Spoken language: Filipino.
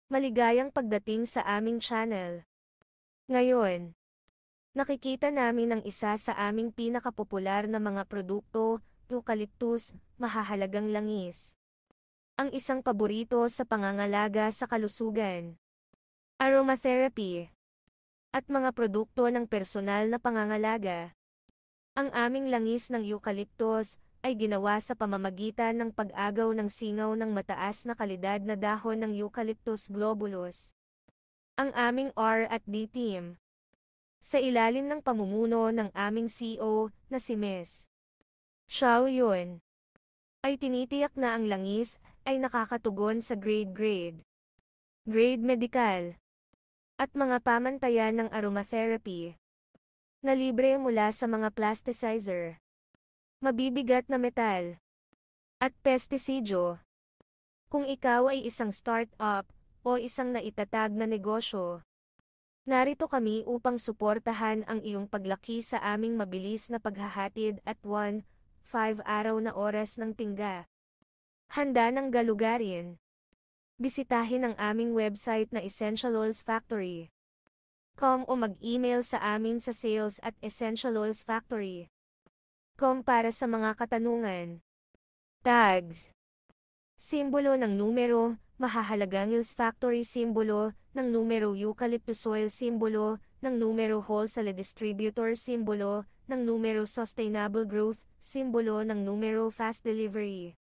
Maligayang pagdating sa aming channel. Ngayon, nakikita namin ang isa sa aming pinakapopular na mga produkto, eucalyptus, mahahalagang langis. Ang isang paborito sa pangangalaga sa kalusugan, aromatherapy, at mga produkto ng personal na pangangalaga. Ang aming langis ng eucalyptus ay ginawa sa pamamagitan ng pag-agaw ng singaw ng mataas na kalidad na dahon ng Eucalyptus globulus. Ang aming R&D team, sa ilalim ng pamumuno ng aming CEO na si Ms. Xiao Yun, ay tinitiyak na ang langis ay nakakatugon sa grade medical, at mga pamantayan ng aromatherapy, na libre mula sa mga plasticizer, mabibigat na metal, at pestisidyo. Kung ikaw ay isang startup o isang naitatag na negosyo, narito kami upang suportahan ang iyong paglaki sa aming mabilis na paghahatid at 1-5 araw na oras ng tingga. Handa ng galugarin. Bisitahin ang aming website na essentialoilsfactory.com o mag-email sa amin sa sales@essentialoilsfactory.com para sa mga katanungan. Tags. Simbolo ng numero, mahahalagang Hills Factory. Simbolo ng numero Eucalyptus Oil. Simbolo ng numero Wholesale Distributor. Simbolo ng numero Sustainable Growth. Simbolo ng numero Fast Delivery.